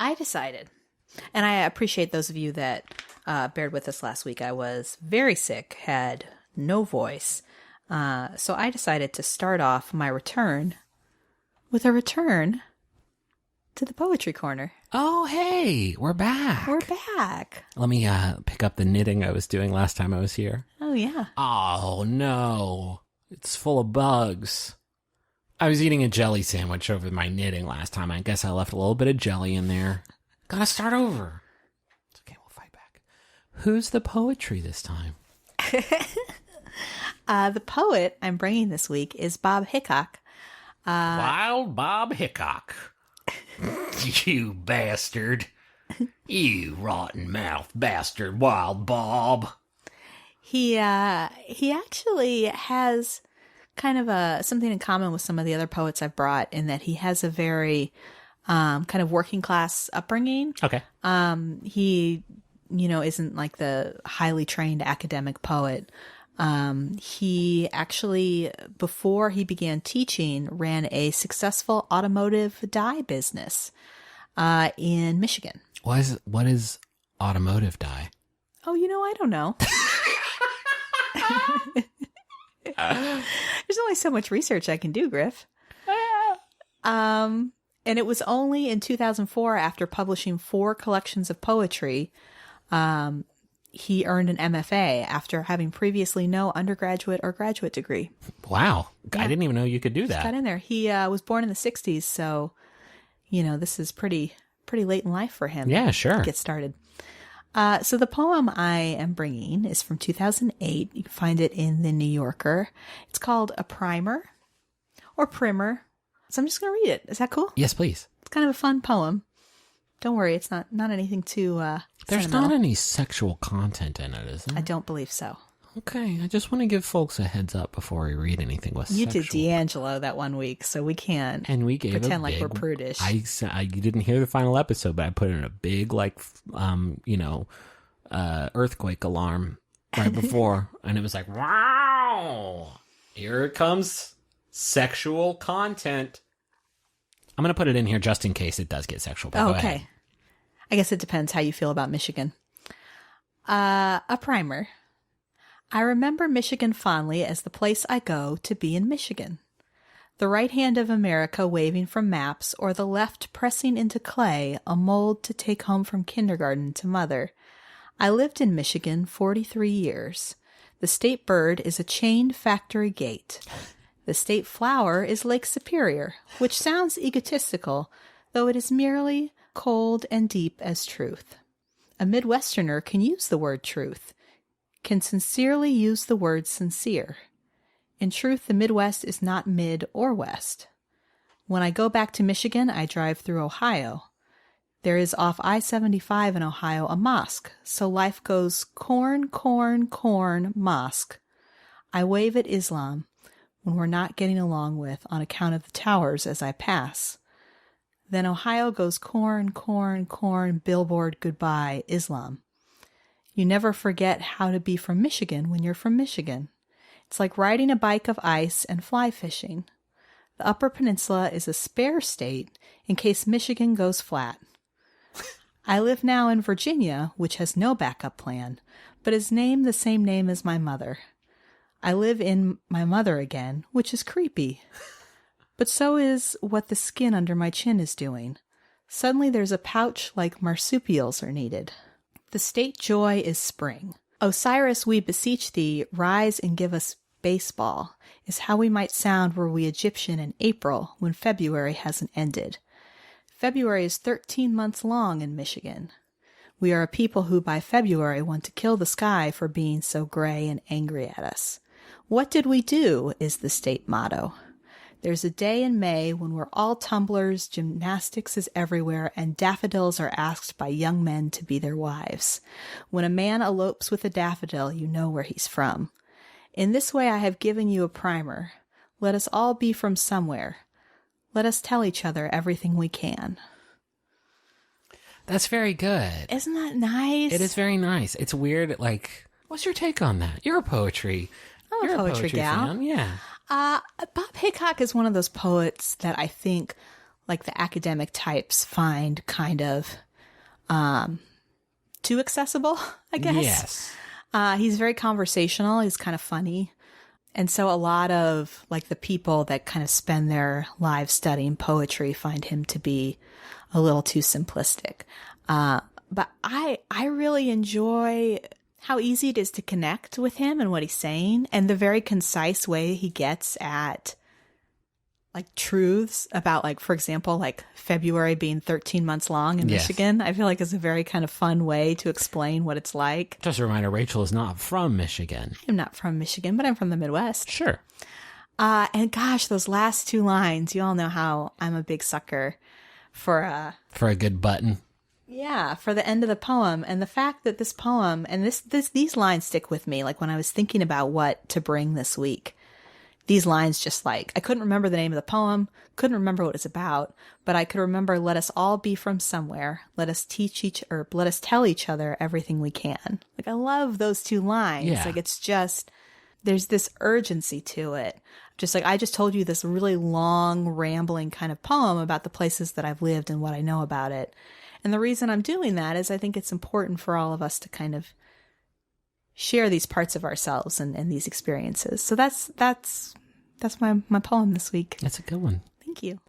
I decided, and I appreciate those of you that bared with us last week. I was very sick, had no voice. So I decided to start off my return with a return to the Poetry Corner. Oh, hey, we're back. We're back. Let me pick up the knitting I was doing last time I was here. Oh, yeah. Oh, no. It's full of bugs. I was eating a jelly sandwich over my knitting last time. I guess I left a little bit of jelly in there. Gotta start over. It's okay, we'll fight back. Who's the poetry this time? The poet I'm bringing this week is Bob Hicok. Wild Bob Hicok. You bastard. You rotten-mouthed bastard, Wild Bob. He actually has kind of something in common with some of the other poets I've brought in that he has a very kind of working class upbringing. Okay. He, isn't like the highly trained academic poet. He actually, before he began teaching, ran a successful automotive dye business in Michigan. What is automotive dye? Oh, I don't know. There's only so much research I can do, Griff. And it was only in 2004, after publishing 4 collections of poetry, he earned an MFA after having previously no undergraduate or graduate degree. Wow. Yeah. I didn't even know you could do that. Just got in there. He was born in the 60s, so, this is pretty late in life for him. Yeah, sure. To get started. So the poem I am bringing is from 2008. You can find it in the New Yorker. It's called A Primer or Primer. So I'm just going to read it. Is that cool? Yes, please. It's kind of a fun poem. Don't worry, it's not anything too There's sentimental. not any sexual content in it, is there? I don't believe so. Okay, I just want to give folks a heads up before we read anything with You sexual. did D'Angelo that one week, so we can't And we gave pretend a like big, we're prudish. you didn't hear the final episode, but I put in a big, earthquake alarm right before, and it was like, wow, here it comes, sexual content. I'm going to put it in here just in case it does get sexual. But go okay. ahead. I guess it depends how you feel about Michigan. A primer. I remember Michigan fondly as the place I go to be in Michigan. The right hand of America waving from maps, or the left pressing into clay a mold to take home from kindergarten to mother. I lived in Michigan 43 years. The state bird is a chained factory gate. The state flower is Lake Superior, which sounds egotistical, though it is merely cold and deep as truth. A Midwesterner can use the word truth, can sincerely use the word sincere. In truth, the Midwest is not mid or west. When I go back to Michigan, I drive through Ohio. There is off I-75 in Ohio a mosque, so life goes corn, corn, corn, mosque. I wave at Islam when we're not getting along with on account of the towers as I pass. Then Ohio goes corn, corn, corn, billboard, goodbye, Islam. You never forget how to be from Michigan when you're from Michigan. It's like riding a bike of ice and fly fishing. The Upper Peninsula is a spare state in case Michigan goes flat. I live now in Virginia, which has no backup plan, but is named the same name as my mother. I live in my mother again, which is creepy. But so is what the skin under my chin is doing. Suddenly there's a pouch like marsupials are needed. The state joy is spring. Osiris, we beseech thee, rise and give us baseball, is how we might sound were we Egyptian in April when February hasn't ended. February is 13 months long in Michigan. We are a people who by February want to kill the sky for being so gray and angry at us. What did we do is the state motto. There's a day in May when we're all tumblers, gymnastics is everywhere, and daffodils are asked by young men to be their wives. When a man elopes with a daffodil, you know where he's from. In this way I have given you a primer. Let us all be from somewhere. Let us tell each other everything we can. That's very good. Isn't that nice? It is very nice. It's weird, what's your take on that? You're a poetry. I'm a poetry gal. Fan. Yeah. Bob Hicok is one of those poets that I think, like the academic types find kind of too accessible, I guess. Yes. He's very conversational. He's kind of funny. And so a lot of like the people that kind of spend their lives studying poetry find him to be a little too simplistic. But I really enjoy how easy it is to connect with him and what he's saying, and the very concise way he gets at like truths about, like, for example, like February being 13 months long in Yes. Michigan. I feel like is a very kind of fun way to explain what it's like. Just a reminder, Rachel is not from Michigan. I'm not from Michigan, but I'm from the Midwest. Sure. And gosh, those last two lines, you all know how I'm a big sucker for a good button. yeah, for the end of the poem. And the fact that this poem and these lines stick with me. Like when I was thinking about what to bring this week, these lines just like, I couldn't remember the name of the poem, couldn't remember what it's about, but I could remember, let us all be from somewhere. Let us tell each other everything we can. Like, I love those two lines. Yeah. Like, it's just, there's this urgency to it. Just like, I just told you this really long, rambling kind of poem about the places that I've lived and what I know about it. And the reason I'm doing that is I think it's important for all of us to kind of share these parts of ourselves and these experiences. So that's my poem this week. That's a good one. Thank you.